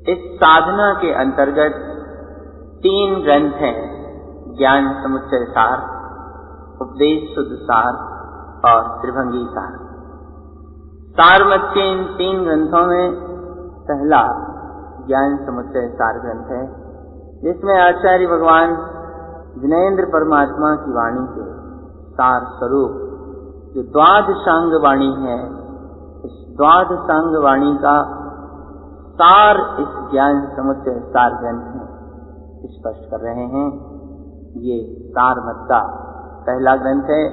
इस साधना के अंतर्गत 3 ग्रंथ हैं, ज्ञान समुच्चय सार, उपदेश शुद्ध सार और त्रिभंगी सार। सार मत के इन 3 ग्रंथों में पहला ज्ञान समुच्चय सार ग्रंथ है, जिसमें आचार्य भगवान जिनेन्द्र परमात्मा की वाणी के सार स्वरूप जो द्वादशांग वाणी है, इस द्वादशांग वाणी का सार इस ज्ञान समुच्चय सार ग्रंथ में स्पष्ट कर रहे हैं। ये सार मत का पहला ग्रंथ है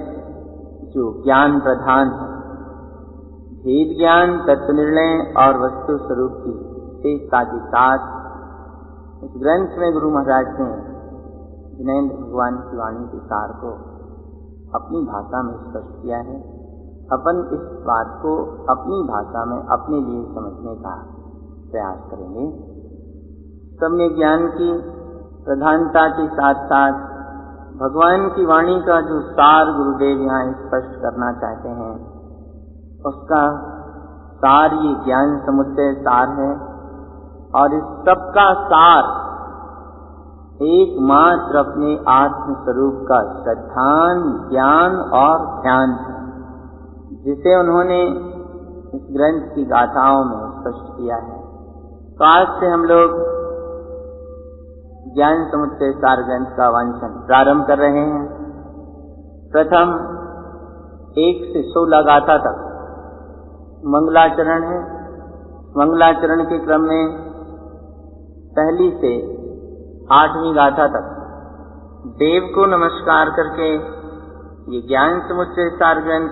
जो ज्ञान प्रधान है। भेद ज्ञान, तत्व निर्णय और वस्तु स्वरूप की विशेषता के साथ इस ग्रंथ में गुरु महाराज ने जिनेन्द्र भगवान की वाणी के सार को अपनी भाषा में स्पष्ट किया है। अपन इस बात को अपनी भाषा में अपने लिए समझने का प्रयास करेंगे। सम्य ज्ञान की प्रधानता के साथ साथ भगवान की वाणी का जो सार गुरुदेव यहाँ स्पष्ट करना चाहते हैं, उसका सार ये ज्ञान समुच्चय सार है। और इस सबका सार एकमात्र अपने आत्म स्वरूप का श्रद्धान, ज्ञान और ध्यान है, जिसे उन्होंने इस ग्रंथ की गाथाओं में स्पष्ट किया है। तो आज से हम लोग ज्ञान समुच्चय सार ग्रंथ का वांचन प्रारंभ कर रहे हैं। प्रथम 1 से 16 गाथा तक मंगलाचरण है। मंगलाचरण के क्रम में पहली से 8वीं गाथा तक देव को नमस्कार करके ये ज्ञान समुच्चय सार ग्रंथ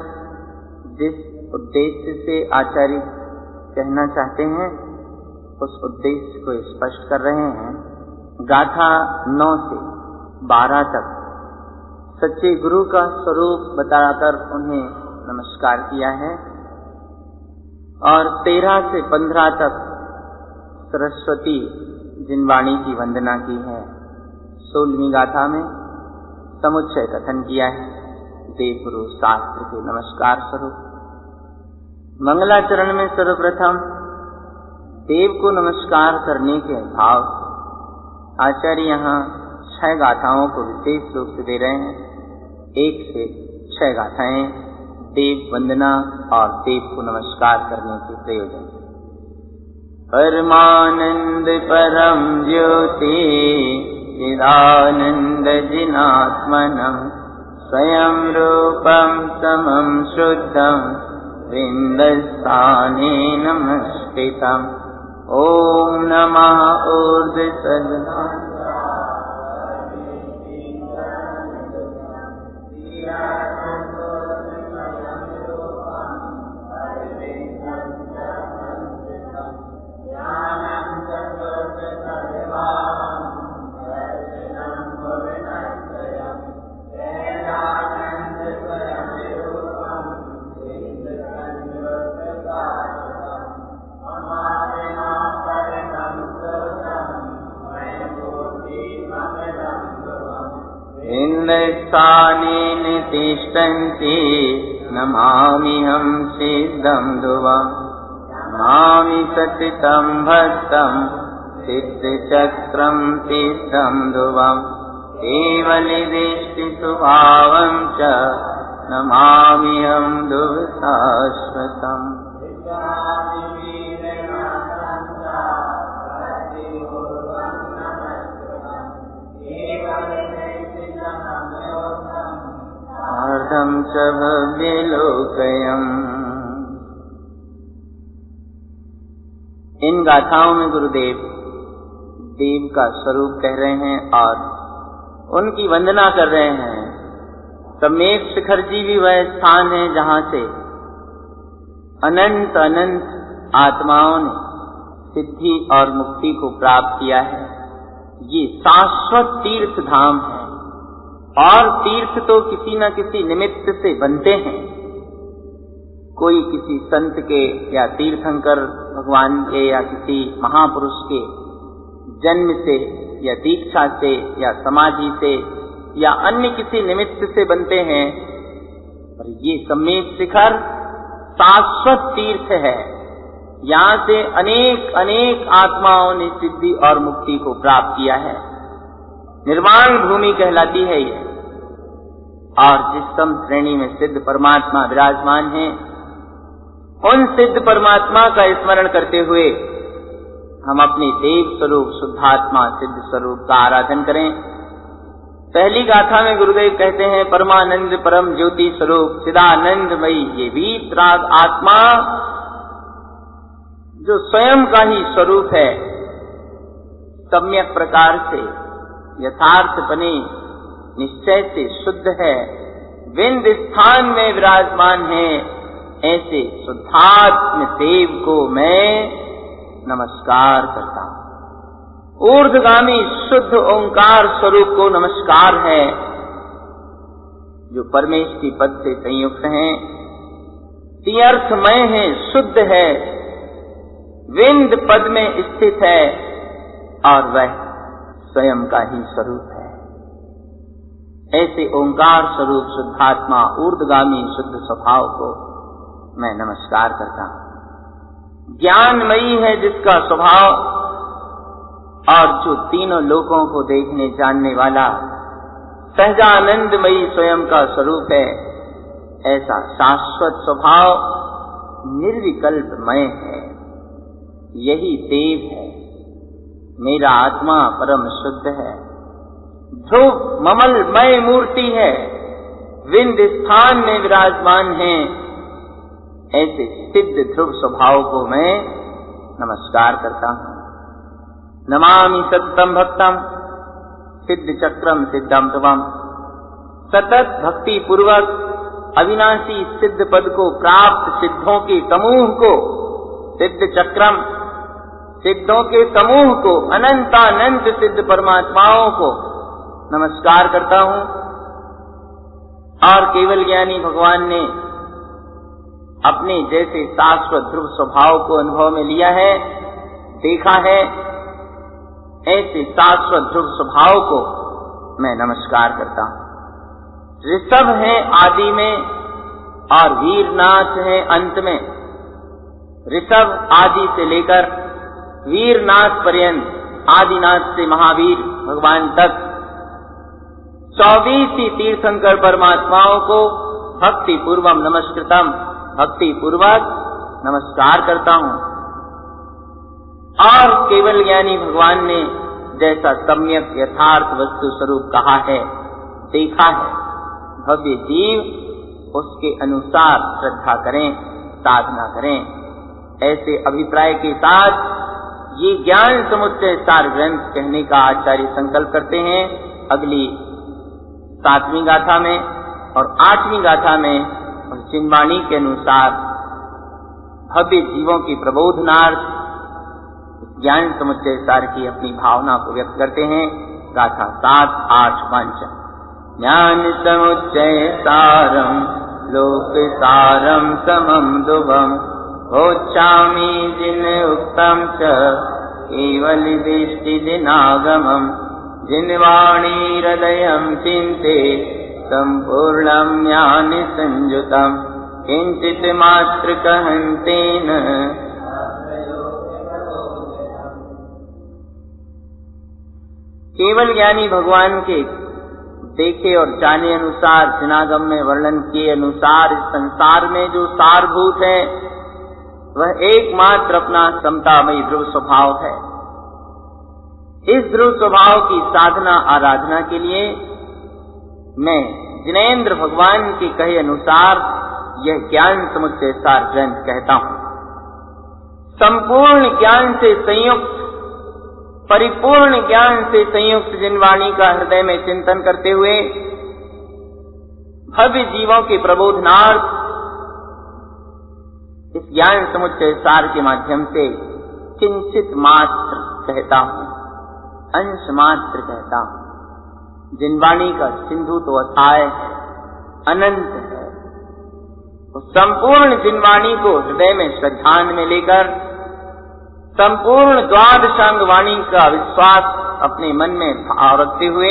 जिस उद्देश्य से आचार्य कहना चाहते हैं, उस उद्देश्य को स्पष्ट कर रहे हैं। गाथा 9 से 12 तक सच्चे गुरु का स्वरूप बताकर उन्हें नमस्कार किया है और 13 से 15 तक सरस्वती जिन वाणी की वंदना की है। 16वीं गाथा में समुच्चय कथन किया है देव गुरु शास्त्र के नमस्कार स्वरूप। मंगलाचरण में सर्वप्रथम देव को नमस्कार करने के भाव आचार्य यहाँ 6 गाथाओं को विशेष रूप से दे रहे हैं। 1 से 6 गाथाएं देव वंदना और देव को नमस्कार करने के प्रयोजन। परमानंद परम ज्योति चिदानंद जिनात्मनं स्वयं रूपं समं शुद्धं वृंदस्थाने नमस्कृतम्। ओम नमः ऊर्ध्वसदना स्थाने नितिष्ठन्ति नमाम्यहं सिद्धं ध्रुवम्। नमामि सतितं भक्तं सिद्धचक्रं सिद्धं ध्रुवम्। केवलदृष्टिस्वभावं च नमाम्यहं ध्रुवशाश्वतम्। अर्धं च भव्यलोकयम्। इन गाथाओं में गुरुदेव देव का स्वरूप कह रहे हैं और उनकी वंदना कर रहे हैं। समेत शिखर जी भी वह स्थान है जहाँ से अनंत अनंत आत्माओं ने सिद्धि और मुक्ति को प्राप्त किया है। ये शाश्वत तीर्थ धाम है और तीर्थ तो किसी न किसी निमित्त से बनते हैं। कोई किसी संत के या तीर्थंकर भगवान के या किसी महापुरुष के जन्म से या दीक्षा से या समाधि से या अन्य किसी निमित्त से बनते हैं। और ये समेत शिखर शाश्वत तीर्थ है। यहाँ से अनेक अनेक आत्माओं ने सिद्धि और मुक्ति को प्राप्त किया है। निर्वाण भूमि कहलाती है ये। और जिस सम श्रेणी में सिद्ध परमात्मा विराजमान है, उन सिद्ध परमात्मा का स्मरण करते हुए हम अपने देव स्वरूप शुद्धात्मा सिद्ध स्वरूप का आराधन करें। पहली गाथा में गुरुदेव कहते हैं, परमानंद परम ज्योति स्वरूप चिदानंदमयी ये वीतराग आत्मा जो स्वयं का ही स्वरूप है, सम्यक प्रकार से यथार्थपने निश्चय से शुद्ध है, विंद स्थान में विराजमान है, ऐसे शुद्धात्म देव को मैं नमस्कार करता हूं। ऊर्ध्वगामी शुद्ध ओंकार स्वरूप को नमस्कार है, जो परमेष्टि पद से संयुक्त हैं, तीर्थमय है, शुद्ध है, विंद पद में स्थित है और वह स्वयं का ही स्वरूप है। ऐसे ओंकार स्वरूप शुद्धात्मा ऊर्ध्वगामी शुद्ध स्वभाव को मैं नमस्कार करता हूं। ज्ञानमयी है जिसका स्वभाव, और जो तीनों लोकों को देखने जानने वाला सहजानंदमयी स्वयं का स्वरूप है, ऐसा शाश्वत स्वभाव निर्विकल्पमय है। यही देव है। मेरा आत्मा परम शुद्ध है, ध्रुव ममलमय मूर्ति है, विंद स्थान में विराजमान है। ऐसे सिद्ध ध्रुव स्वभाव को मैं नमस्कार करता हूं। नमामि सततम भक्तम सिद्ध चक्रम सिद्धम ध्रुवम। सतत भक्ति पूर्वक अविनाशी सिद्ध पद को प्राप्त सिद्धों के समूह को, सिद्ध चक्रम सिद्धों के समूह को, अनंतानंत सिद्ध परमात्माओं को नमस्कार करता हूं। और केवल ज्ञानी भगवान ने अपने जैसे शाश्वत ध्रुव स्वभाव को अनुभव में लिया है, देखा है, ऐसे शाश्वत ध्रुव स्वभाव को मैं नमस्कार करता हूं। ऋषभ है आदि में और वीरनाथ है अंत में। ऋषभ आदि से लेकर वीरनाथ पर्यंत, आदिनाथ से महावीर भगवान तक 24 ही तीर्थंकर परमात्माओं को भक्ति पूर्वम नमस्कृतम, भक्ति पूर्वक नमस्कार करता हूं। और केवल ज्ञानी भगवान ने जैसा सम्यक यथार्थ वस्तु स्वरूप कहा है, देखा है, भव्य जीव उसके अनुसार श्रद्धा करें, साधना करें। ऐसे अभिप्राय के साथ ये ज्ञान समुच्चय सार ग्रंथ कहने का आचार्य संकल्प करते हैं। अगली 7वीं गाथा में और 8वीं गाथा में और चिन्वाणी के अनुसार भव्य जीवों की प्रबोधनार्थ ज्ञान समुच्चय सार की अपनी भावना को व्यक्त करते हैं। गाथा 7, 8, 5। ज्ञान समुच्चय सारम लोक सारम समम दुभम भोच्छामि जिन उक्तम च केवल दृष्टि दिनागमम जिनवाणी हृदयम चिंते संपूर्णम ज्ञान संयुतम किंचित मात्र कहन्तेन। केवल ज्ञानी भगवान के देखे और जाने अनुसार, जिनागम में वर्णन किए अनुसार इस संसार में जो सारभूत है वह एकमात्र अपना समतामयी ध्रुव स्वभाव है। इस ध्रुव स्वभाव की साधना आराधना के लिए मैं जिनेन्द्र भगवान के कहे अनुसार यह ज्ञान समुच्चय सार ग्रंथ कहता हूं। संपूर्ण ज्ञान से संयुक्त, परिपूर्ण ज्ञान से संयुक्त जिनवाणी का हृदय में चिंतन करते हुए भव्य जीवों के प्रबोधनार्थ इस ज्ञान समुच्चय सार के माध्यम से किंचित मात्र कहता हूं, अंश मात्र कहता हूं। जिनवाणी का सिंधु तो अथाय है, अनंत है। उस संपूर्ण जिनवाणी को हृदय में श्रद्धान में लेकर संपूर्ण द्वादशांग वाणी का विश्वास अपने मन में भाव रखते हुए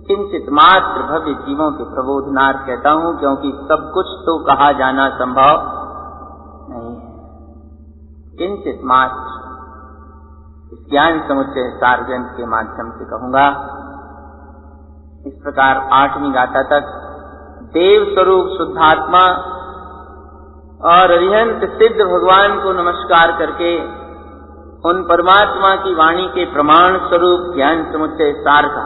किंचित मात्र भव्य जीवों के प्रबोधनार्थ कहता हूं, क्योंकि सब कुछ तो कहा जाना संभव नहीं है। किंचित मात्र इस ज्ञान समुच्चय सार ग्रंथ के माध्यम से कहूंगा। इस प्रकार 8वीं गाथा तक देव स्वरूप शुद्धात्मा और अरिहंत सिद्ध भगवान को नमस्कार करके उन परमात्मा की वाणी के प्रमाण स्वरूप ज्ञान समुच्चय सार का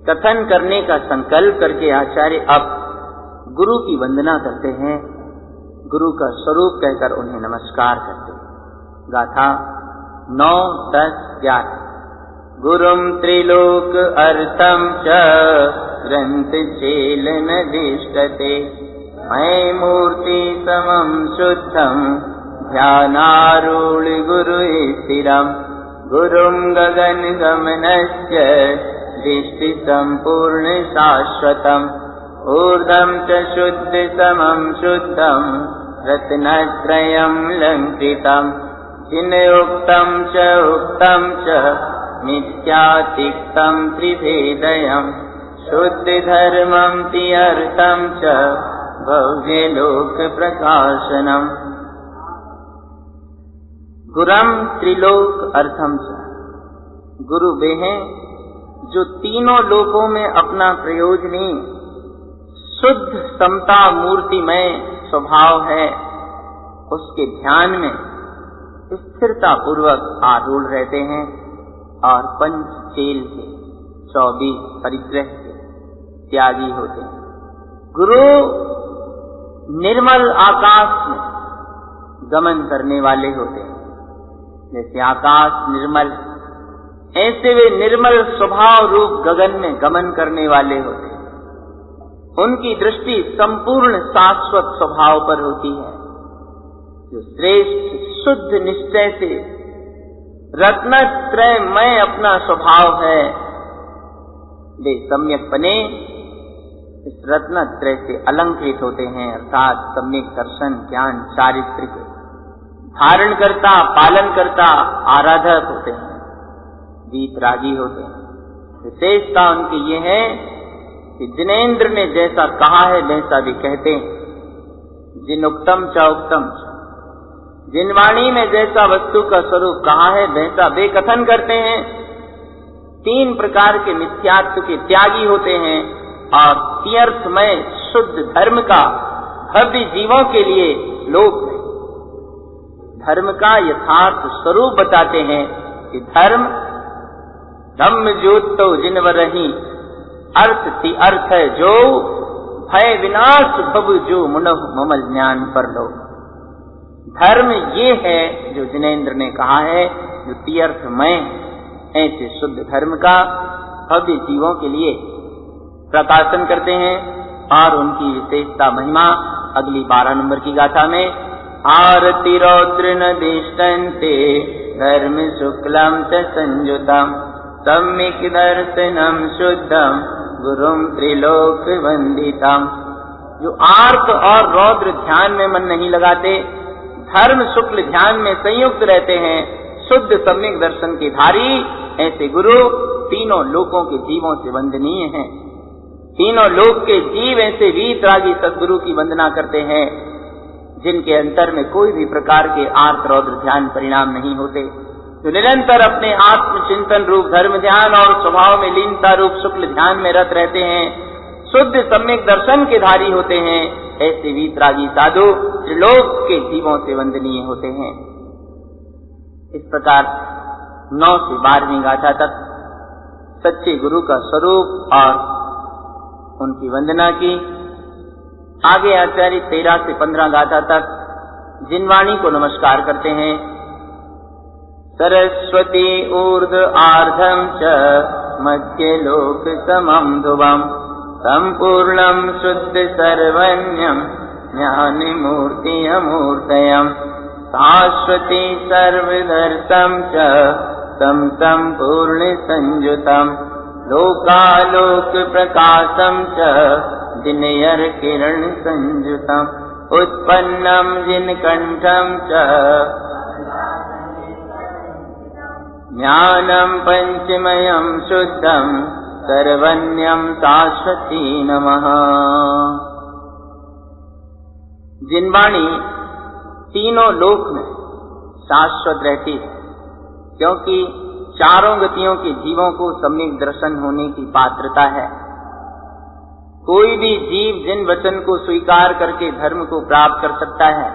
कथन करने का संकल्प करके आचार्य अब गुरु की वंदना करते हैं, गुरु का स्वरूप कहकर उन्हें नमस्कार करते हैं। गाथा 9, 10, 11। गुरुम त्रिलोक अर्थम च ग्रंथ चेलनदिष्टते मय मूर्ति समम शुद्धम ध्यानारूढ़ गुरु स्थिरम गुरुम गगन गमनस्य दृष्टि संपूर्ण शाश्वतम ऊर्ध्वं च शुद्ध समं शुद्धं रत्नत्रयं लंकृतं जिनोक्तं च मिथ्यातिक्तं त्रिभेदयं शुद्धधर्मं त्यर्थं च भव्यलोक प्रकाशनम्। गुरम त्रिलोक अर्थम च, गुरु वे हैं जो तीनों लोकों में अपना प्रयोजनी शुद्ध समता मूर्तिमय स्वभाव है, उसके ध्यान में स्थिरता पूर्वक आरूढ़ रहते हैं और पंचचेल के 24 परिग्रह के त्यागी होते हैं। गुरु निर्मल आकाश में गमन करने वाले होते हैं। जैसे आकाश निर्मल, ऐसे वे निर्मल स्वभाव रूप गगन में गमन करने वाले होते हैं। उनकी दृष्टि संपूर्ण शाश्वत स्वभाव पर होती है, जो श्रेष्ठ शुद्ध निश्चय से रत्नत्रयमय अपना स्वभाव है। वे सम्यकपने इस रत्नत्रय से अलंकृत होते हैं, अर्थात सम्यक दर्शन ज्ञान चारित्र के धारण करता पालन करता आराधक होते हैं, वीतरागी होते हैं। विशेषता उनकी ये है कि जिनेन्द्र ने जैसा कहा है वैसा भी कहते हैं। जिनुक्तम च उक्तम च, जिन वाणी में जैसा वस्तु का स्वरूप कहा है वैसा वे कथन करते हैं। 3 प्रकार के मिथ्यात्व के त्यागी होते हैं और तीर्थमय शुद्ध धर्म का भव्य जीवों के लिए लोक में धर्म का यथार्थ स्वरूप बताते हैं कि धर्म धम्म ज्योतो जिनवरहि अर्थ ति अर्थ है जो भय विनाश भव जो मुनः ममल ज्ञान पर लो। धर्म ये है जो जिनेन्द्र ने कहा है, जो तीर्थमय ऐसे शुद्ध धर्म का भव्य जीवों के लिए प्रकाशन करते हैं। और उनकी विशेषता महिमा अगली 12 नंबर की गाथा में आरति रौद्र न दिष्टन्ते धर्म शुक्लम च संयुतम सम्यक दर्शनम शुद्धम गुरुम त्रिलोक वंदितम। जो आर्त और रौद्र ध्यान में मन नहीं लगाते, धर्म शुक्ल ध्यान में संयुक्त रहते हैं, शुद्ध सम्यक दर्शन के धारी ऐसे गुरु तीनों लोकों के जीवों से वंदनीय हैं। तीनों लोक के जीव ऐसे वीतरागी सद्गुरु की वंदना करते हैं, जिनके अंतर में कोई भी प्रकार के आर्त रौद्र ध्यान परिणाम नहीं होते, जो निरंतर अपने आत्मचिंतन रूप धर्म ध्यान और स्वभाव में लीनता रूप शुक्ल ध्यान में रत रहते हैं, शुद्ध सम्यक दर्शन के धारी होते हैं। ऐसे वीतरागी साधु त्रिलोक के जीवों से वंदनीय होते हैं। इस प्रकार 9 से 12वीं गाथा तक सच्चे गुरु का स्वरूप और उनकी वंदना की। आगे आचार्य 13 से 15 गाथा तक जिनवाणी को नमस्कार करते हैं। सरस्वती ऊर्ध आर्धम च मध्य लोक समम ध्रुवम संपूर्णम शुद्ध सर्वन्यम ज्ञान मूर्ति अमूर्तयम शाश्वती सर्वदर्शम च तम संपूर्ण संयुतम लोकालोक प्रकाशम च दिनयर किरण संयुतम उत्पन्नम जिनकंठम च ज्ञानम पंचमयम शुद्धम सर्वन्यम शाश्वती नमः। जिनवाणी तीनों लोक में शाश्वत रहती है, क्योंकि चारों गतियों के जीवों को सम्यक दर्शन होने की पात्रता है। कोई भी जीव जिन वचन को स्वीकार करके धर्म को प्राप्त कर सकता है,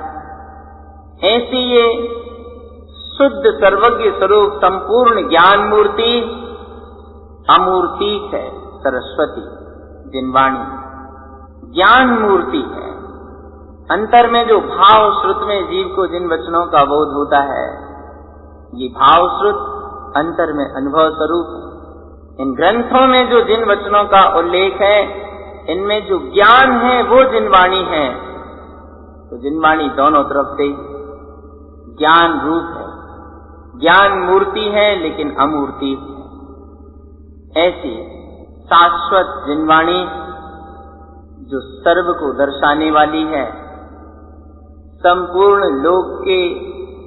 ऐसी ये शुद्ध सर्वज्ञ स्वरूप संपूर्ण ज्ञान मूर्ति अमूर्ति है सरस्वती जिनवाणी, ज्ञान मूर्ति है। अंतर में जो भाव श्रुत में जीव को जिन वचनों का बोध होता है, ये भाव श्रुत अंतर में अनुभव स्वरूप। इन ग्रंथों में जो जिन वचनों का उल्लेख है, इनमें जो ज्ञान है वो जिनवाणी है। तो जिनवाणी दोनों तरफ से ज्ञान रूप है, ज्ञान मूर्ति है लेकिन अमूर्ति है। ऐसी शाश्वत जिनवाणी जो सर्व को दर्शाने वाली है, संपूर्ण लोक के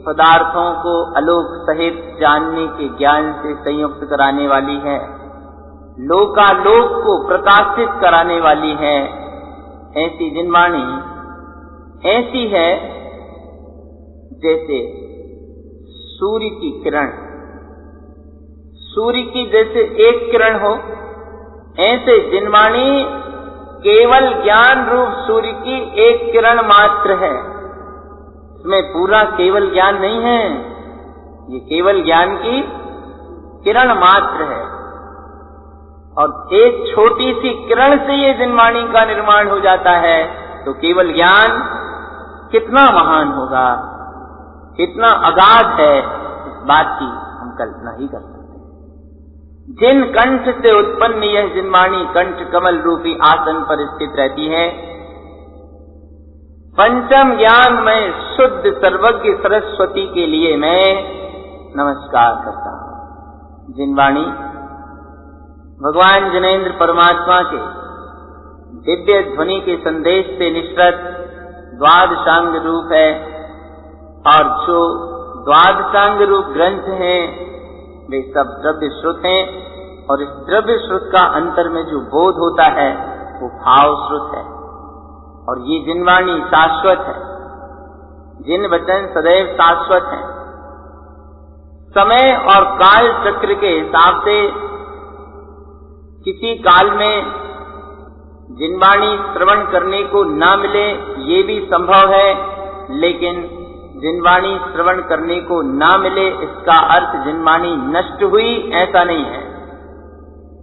पदार्थों को अलोक सहित जानने के ज्ञान से संयुक्त कराने वाली है, लोकालोक को प्रकाशित कराने वाली है। ऐसी जिनवाणी ऐसी है जैसे सूर्य की किरण, सूर्य की जैसे एक किरण हो, ऐसे जिनवाणी केवल ज्ञान रूप सूर्य की एक किरण मात्र है। इसमें पूरा केवल ज्ञान नहीं है, ये केवल ज्ञान की किरण मात्र है। और एक छोटी सी किरण से ये जिनवाणी का निर्माण हो जाता है, तो केवल ज्ञान कितना महान होगा, कितना अगाध है, इस बात की हम कल्पना ही कर सकते हैं। जिन कंठ से उत्पन्न यह जिनवाणी कंठ कमल रूपी आसन पर स्थित रहती है, पंचम ज्ञान में शुद्ध सर्वज्ञ सरस्वती के लिए मैं नमस्कार करता हूं। जिनवाणी भगवान जिनेन्द्र परमात्मा के दिव्य ध्वनि के संदेश से निश्चित द्वादशांग रूप है, और जो द्वादशांग रूप ग्रंथ हैं वे सब द्रव्य श्रुत हैं, और इस द्रव्य श्रुत का अंतर में जो बोध होता है वो भाव श्रुत है। और ये जिनवाणी शाश्वत है, जिन वचन सदैव शाश्वत हैं। समय और काल चक्र के हिसाब से किसी काल में जिनवाणी श्रवण करने को ना मिले ये भी संभव है, लेकिन जिनवाणी श्रवण करने को ना मिले इसका अर्थ जिनवाणी नष्ट हुई ऐसा नहीं है,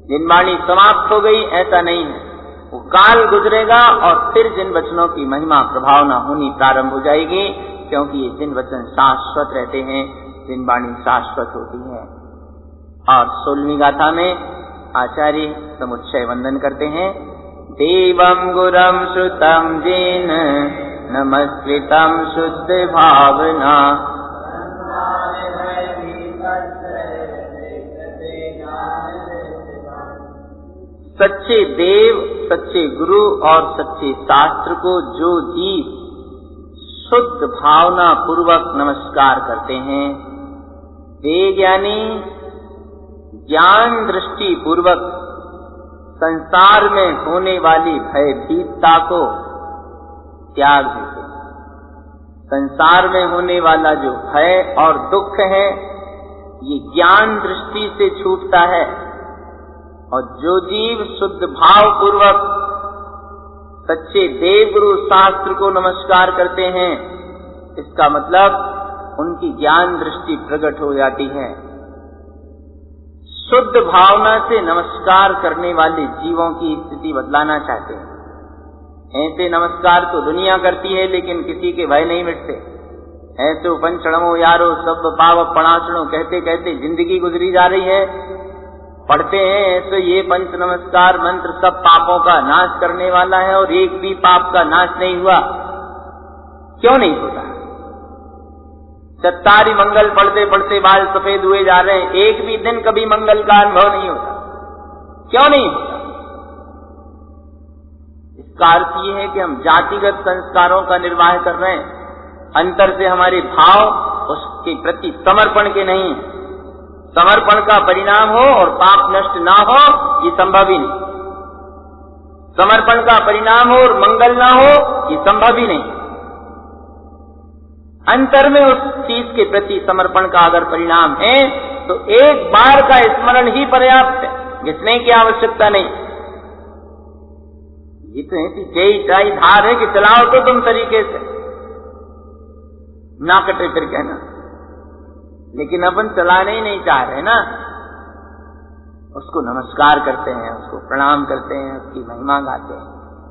जिनवाणी समाप्त हो गई ऐसा नहीं है। वो काल गुजरेगा और फिर जिन वचनों की महिमा प्रभावना होनी प्रारंभ हो जाएगी, क्योंकि ये जिन वचन शाश्वत रहते हैं, जिनवाणी शाश्वत होती है। और 16वीं गाथा में आचार्य समुच्चय वंदन करते हैं। देवं गुरं श्रुतं जेन नमस्कृतं शुद्ध भावना, सच्चे देव, सच्चे गुरु और सच्चे शास्त्र को जो जीव शुद्ध भावना पूर्वक नमस्कार करते हैं, वे ज्ञानी ज्ञान दृष्टि पूर्वक संसार में होने वाली भयभीतता को त्याग देते हैं। संसार में होने वाला जो भय और दुख है, ये ज्ञान दृष्टि से छूटता है। और जो जीव शुद्ध भाव पूर्वक सच्चे देव गुरु शास्त्र को नमस्कार करते हैं, इसका मतलब उनकी ज्ञान दृष्टि प्रकट हो जाती है। शुद्ध भावना से नमस्कार करने वाले जीवों की स्थिति बदलाना चाहते हैं। ऐसे नमस्कार तो दुनिया करती है, लेकिन किसी के भय नहीं मिटते। ऐसे उपंचणमो यारो सब पाव पणाचणो कहते कहते जिंदगी गुजरी जा रही है। पढ़ते हैं ऐसे ये पंच नमस्कार मंत्र सब पापों का नाश करने वाला है, और एक भी पाप का नाश नहीं हुआ। क्यों नहीं होता? सत्तारी मंगल पढ़ते पढ़ते बाल सफेद हुए जा रहे हैं, एक भी दिन कभी मंगल का अनुभव नहीं होता। क्यों नहीं होता? इसका अर्थ ये है कि हम जातिगत संस्कारों का निर्वाह कर रहे हैं, अंतर से हमारे भाव उसके प्रति समर्पण के नहीं। समर्पण का परिणाम हो और पाप नष्ट ना हो, ये संभव ही नहीं। समर्पण का परिणाम हो और मंगल ना हो, ये संभव ही नहीं। अंतर में उस चीज के प्रति समर्पण का अगर परिणाम है तो एक बार का स्मरण ही पर्याप्त है, घिसने की आवश्यकता नहीं। ये तो ऐसी जय चाई धार है कि चलाओ तो तुम तरीके से, ना कटे फिर कहना। लेकिन अपन चलाने ही नहीं चाह रहे ना, उसको नमस्कार करते हैं, उसको प्रणाम करते हैं, उसकी महिमा गाते हैं,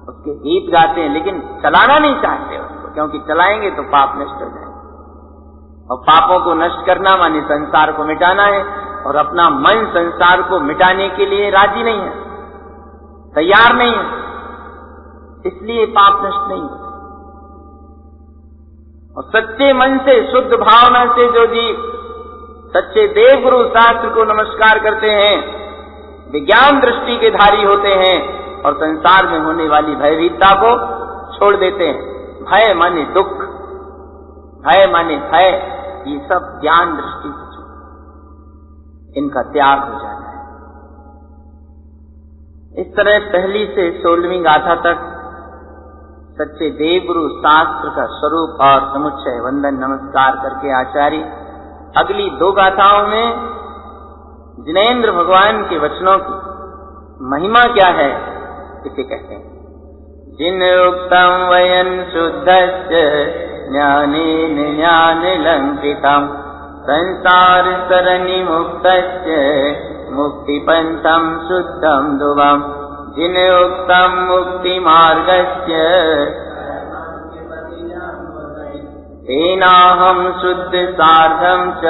उसके गीत गाते हैं, लेकिन चलाना नहीं चाहते उसको, क्योंकि चलाएंगे तो पाप नष्ट हो जाएंगे। और पापों को नष्ट करना माने संसार को मिटाना है, और अपना मन संसार को मिटाने के लिए राजी नहीं है, तैयार नहीं है, इसलिए पाप नष्ट नहीं होते। और सच्चे मन से, शुद्ध भावना से जो जीव सच्चे देव गुरु शास्त्र को नमस्कार करते हैं, विज्ञान दृष्टि के धारी होते हैं और संसार में होने वाली भयभीतता को छोड़ देते हैं। भय माने दुख, भय माने भय, ये सब ज्ञान दृष्टि से छोड़, इनका त्याग हो जाना है। इस तरह पहली से 16वीं गाथा तक सच्चे देव गुरु शास्त्र का स्वरूप और समुच्चय वंदन नमस्कार करके आचार्य अगली 2 गाथाओं में जिनेंद्र भगवान के वचनों की महिमा क्या है इसे कहते हैं। जिन उक्तम वयन शुद्धस्य ज्ञानेन ज्ञानलंकृतम् संसार सरणी मुक्तस्य मुक्तिपन्थं शुद्धं ध्रुवम्। जिन उक्तम मुक्ति मार्गस्य तेनाहं शुद्ध सार्धं च।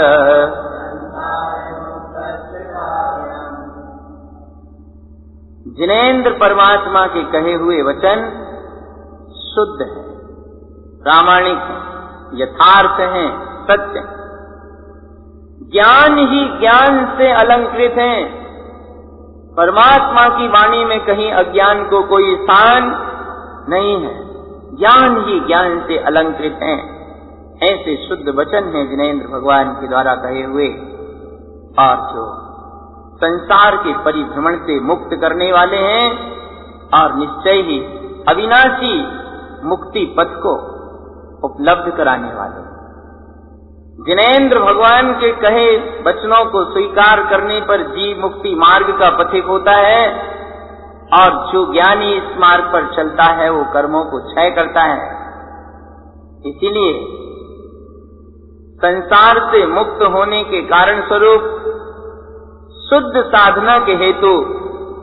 जिनेंद्र परमात्मा के कहे हुए वचन शुद्ध है, प्रामाणिक है, यथार्थ है, सत्य। ज्ञान ही ज्ञान से अलंकृत है। परमात्मा की वाणी में कहीं अज्ञान को कोई स्थान नहीं है, ज्ञान ही ज्ञान से अलंकृत है। ऐसे शुद्ध वचन हैं जिनेंद्र भगवान के द्वारा कहे हुए, और जो संसार के परिभ्रमण से मुक्त करने वाले हैं और निश्चय ही अविनाशी मुक्ति पथ को उपलब्ध कराने वाले। जिनेंद्र भगवान के कहे वचनों को स्वीकार करने पर जीव मुक्ति मार्ग का पथिक होता है, और जो ज्ञानी इस मार्ग पर चलता है वो कर्मों को क्षय करता है। इसीलिए संसार से मुक्त होने के कारण स्वरूप शुद्ध साधना के हेतु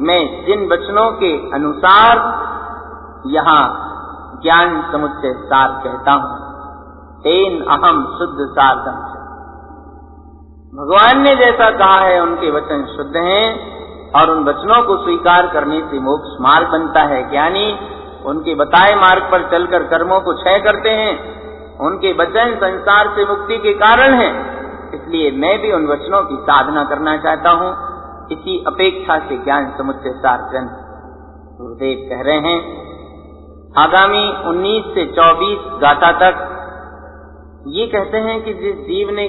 मैं जिन वचनों के अनुसार यहाँ ज्ञान समुच्चय सार कहता हूँ, तेन अहम शुद्ध साधन। भगवान ने जैसा कहा है उनके वचन शुद्ध हैं, और उन वचनों को स्वीकार करने से मोक्ष मार्ग बनता है। ज्ञानी उनके बताए मार्ग पर चलकर कर्मों को क्षय करते हैं, उनके वचन संसार से मुक्ति के कारण हैं। इसलिए मैं भी उन वचनों की साधना करना चाहता हूँ। इसी अपेक्षा से ज्ञान समुच्चय सार ग्रंथ गुरुदेव कह रहे हैं। आगामी 19 से 24 गाथा तक ये कहते हैं कि जिस जीव ने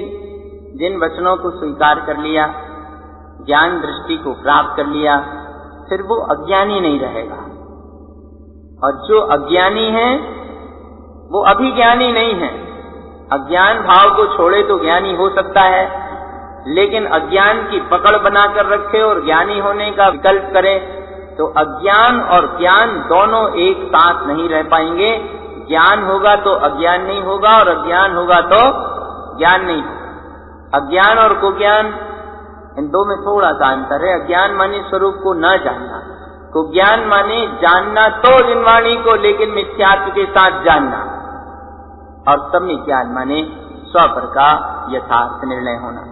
जिन वचनों को स्वीकार कर लिया, ज्ञान दृष्टि को प्राप्त कर लिया, फिर वो अज्ञानी नहीं रहेगा। और जो अज्ञानी है वो अभी ज्ञानी नहीं है। अज्ञान भाव को छोड़े तो ज्ञानी हो सकता है, लेकिन अज्ञान की पकड़ बनाकर रखे और ज्ञानी होने का विकल्प करे तो अज्ञान और ज्ञान दोनों एक साथ नहीं रह पाएंगे। ज्ञान होगा तो अज्ञान नहीं होगा, और अज्ञान होगा तो ज्ञान नहीं होगा। अज्ञान और कुज्ञान, इन दो में थोड़ा सा अंतर है। अज्ञान माने स्वरूप को न जानना, कुज्ञान माने जानना तो जिनवाणी को, लेकिन मिथ्यात्व के साथ जानना। और सम्य ज्ञान माने स्वपर का यथार्थ निर्णय होना।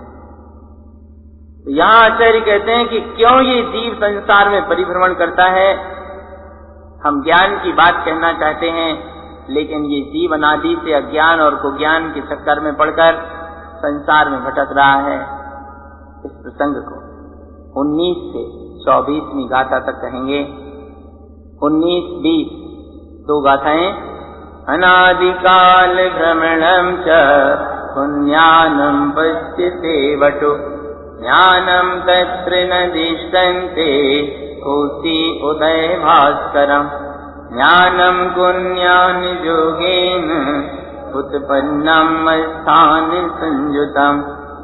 तो यहाँ आचार्य कहते हैं कि क्यों ये जीव संसार में परिभ्रमण करता है। हम ज्ञान की बात कहना चाहते हैं, लेकिन ये जीव अनादि से अज्ञान और कुज्ञान के चक्कर में पड़कर संसार में भटक रहा है। इस प्रसंग को 19 से 24वीं गाथा तक कहेंगे। 19-20 दो गाथाएं। अनादिकाल भ्रमणं च पुण्यानं पश्यते वटो ज्ञानं तत्र न दिष्टन्ते कोटि उदय भास्करम्। ज्ञानं पुण्यानि योगेन उत्पन्नम स्थान संयुतम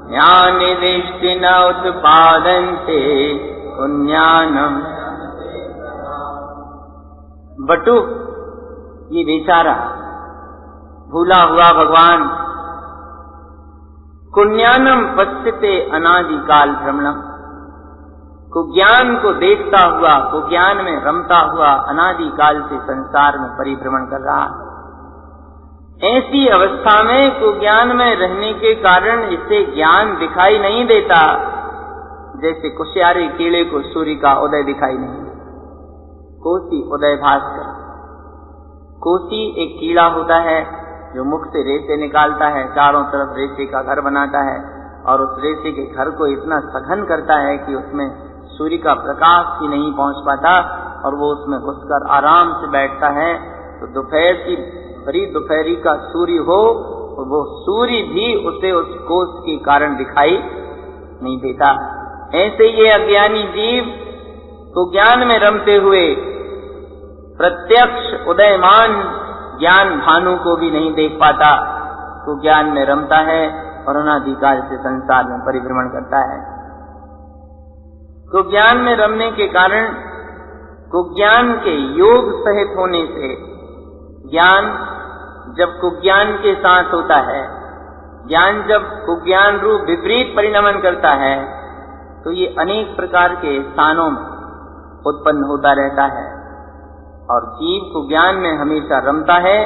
ज्ञानिदिष्टि न उत्पादन्ते पुण्यानम। बटु ये बेचारा भूला हुआ भगवान कुज्ञानम पश्यते अनादिकाल भ्रमणम, कुज्ञान को देखता हुआ, कुज्ञान में रमता हुआ अनादिकाल से संसार में परिभ्रमण कर रहा है। ऐसी अवस्था में कुज्ञान में रहने के कारण इसे ज्ञान दिखाई नहीं देता, जैसे कुशियारे कीड़े को सूर्य का उदय दिखाई नहीं देता। कोसी उदय भास्कर, कोसी एक कीड़ा होता है जो मुख से रेसे निकालता है, चारों तरफ रेसे का घर बनाता है और उस रेसे के घर को इतना सघन करता है कि उसमें सूर्य का प्रकाश ही नहीं पहुंच पाता और वो उसमें घुसकर आराम से बैठता है। तो दोपहर की बड़ी दोपहरी का सूर्य हो तो वो सूर्य भी उसे उस कोस के कारण दिखाई नहीं देता। ऐसे ये अज्ञानी जीव तो ज्ञान में रमते हुए प्रत्यक्ष उदयमान ज्ञान भानु को भी नहीं देख पाता, तो ज्ञान में रमता है और अनादिकाल से संसार में परिभ्रमण करता है। तो ज्ञान में रमने के कारण कुज्ञान के योग सहित होने से, ज्ञान जब कुज्ञान के साथ होता है, ज्ञान जब कुज्ञान रूप विपरीत परिणमन करता है, तो ये अनेक प्रकार के स्थानों में उत्पन्न होता रहता है और जीव को ज्ञान में हमेशा रमता है,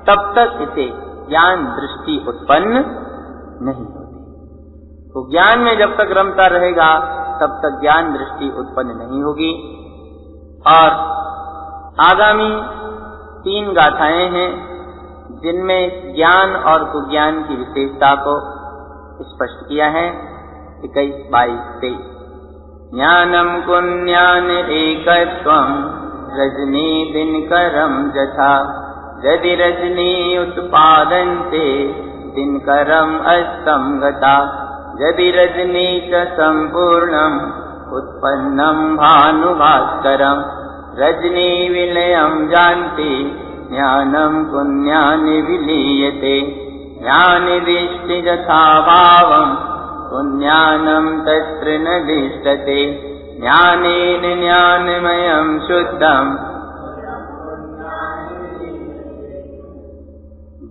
तब तक इसे ज्ञान दृष्टि उत्पन्न नहीं होती। तो ज्ञान में जब तक रमता रहेगा तब तक ज्ञान दृष्टि उत्पन्न नहीं होगी। और आगामी 3 गाथाएं हैं जिनमें ज्ञान और कुज्ञान की विशेषता को स्पष्ट किया है। 21, 22, 23। ज्ञानम कुज्ञान एकत्वम रजनी दिनकरम जथा, यदि रजनी उत्पादन्ते दिनकरम अस्तम गता, यदि रजनी च संपूर्णम उत्पन्नम भानुभास्करम, रजनी विलयम जानति ज्ञानम कुज्ञान विलीयते, ज्ञानिदिष्टि यथा भावम कुज्ञानम तत्र न दिष्टते, ज्ञानेन ज्ञानमयं शुद्धम।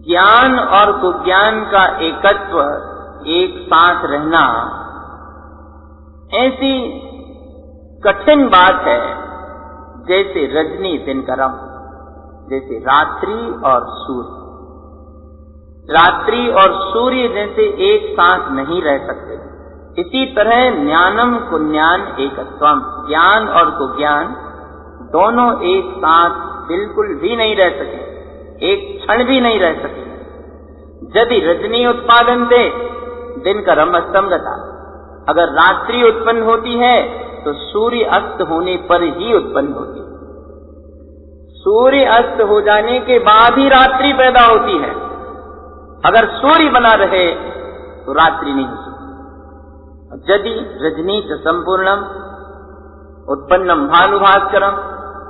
ज्ञान और कुज्ञान का एकत्व, एक साथ रहना ऐसी कठिन बात है जैसे रजनी दिनकरम, जैसे रात्रि और सूर्य। रात्रि और सूर्य जैसे एक साथ नहीं रह सकते, इसी तरह ज्ञानम कुज्ञान एकत्वम, ज्ञान और कुज्ञान दोनों एक साथ बिल्कुल भी नहीं रह सके, एक क्षण भी नहीं रह सके। यदि रजनी उत्पादन दे दिनकरम अस्तम गता, अगर रात्रि उत्पन्न होती है तो सूर्य अस्त होने पर ही उत्पन्न होती है। सूर्य अस्त हो जाने के बाद ही रात्रि पैदा होती है। अगर सूर्य बना रहे तो रात्रि नहीं हो सकती। यदि रजनी च संपूर्णम उत्पन्नम भानुभास्करम,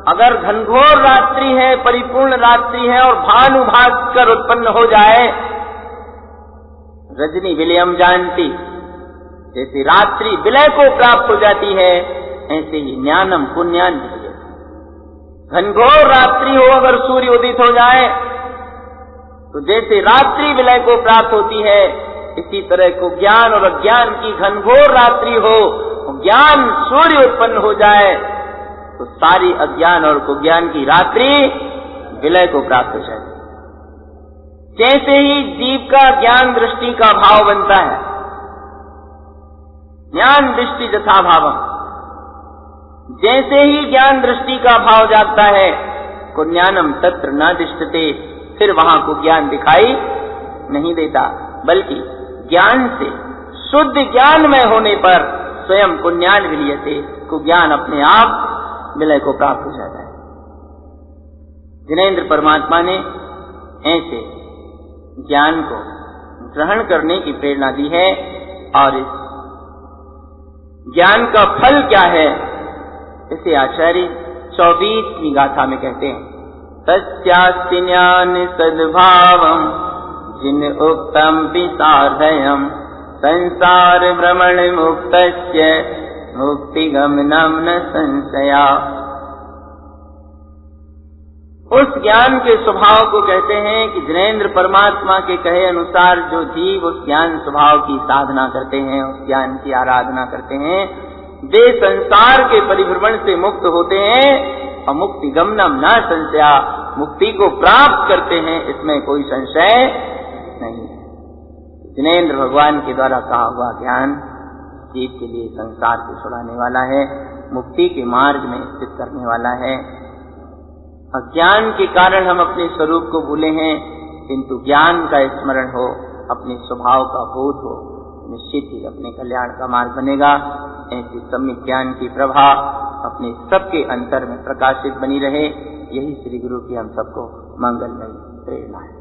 अगर घनघोर रात्रि है, परिपूर्ण रात्रि है और भानुभास्कर उत्पन्न हो जाए, रजनी विलयम जानती, जैसे रात्रि विलय को प्राप्त हो जाती है, ऐसे ही ज्ञानम कुज्ञान विलय। घनघोर रात्रि हो अगर सूर्य उदित हो जाए तो जैसे रात्रि विलय को प्राप्त होती है, इसी तरह को ज्ञान और अज्ञान की घनघोर रात्रि हो, ज्ञान सूर्य उत्पन्न हो जाए तो सारी अज्ञान और कुज्ञान की रात्रि विलय को प्राप्त हो जाए। जैसे ही जीव का ज्ञान दृष्टि का भाव बनता है, ज्ञान दृष्टि यथा भावम, जैसे ही ज्ञान दृष्टि का भाव जागता है, कुज्ञानम तत्र न दिष्टते, फिर वहां को ज्ञान दिखाई नहीं देता, बल्कि ज्ञान से शुद्ध ज्ञान में होने पर स्वयं कुज्ञान विलीयते, कुज्ञान अपने आप विलय को प्राप्त हो जाता है। जिनेन्द्र परमात्मा ने ऐसे ज्ञान को ग्रहण करने की प्रेरणा दी है और इस ज्ञान का फल क्या है, इसे आचार्य 24वीं गाथा में कहते हैं। तस्यास्ति ज्ञान सद्भावम् जिन उक्तम पिसाधयम् संसार भ्रमण मुक्तस्य मुक्ति गमनम न संशया। उस ज्ञान के स्वभाव को कहते हैं कि जिनेन्द्र परमात्मा के कहे अनुसार जो जीव उस ज्ञान स्वभाव की साधना करते हैं, उस ज्ञान की आराधना करते हैं, वे संसार के परिभ्रमण से मुक्त होते हैं और मुक्ति गमनम न संशया, मुक्ति को प्राप्त करते हैं, इसमें कोई संशय नहीं। जिनेन्द्र भगवान के द्वारा कहा हुआ ज्ञान जीव के लिए संसार से छुड़ाने वाला है, मुक्ति के मार्ग में स्थित करने वाला है। अज्ञान के कारण हम अपने स्वरूप को भूले हैं, किंतु ज्ञान का स्मरण हो, अपने स्वभाव का बोध हो, निश्चित ही अपने कल्याण का मार्ग बनेगा। ऐसी सम्यक ज्ञान की प्रभा अपने सबके अंतर में प्रकाशित बनी रहे, यही श्री गुरु की हम सबको मंगलमयी प्रेरणा है।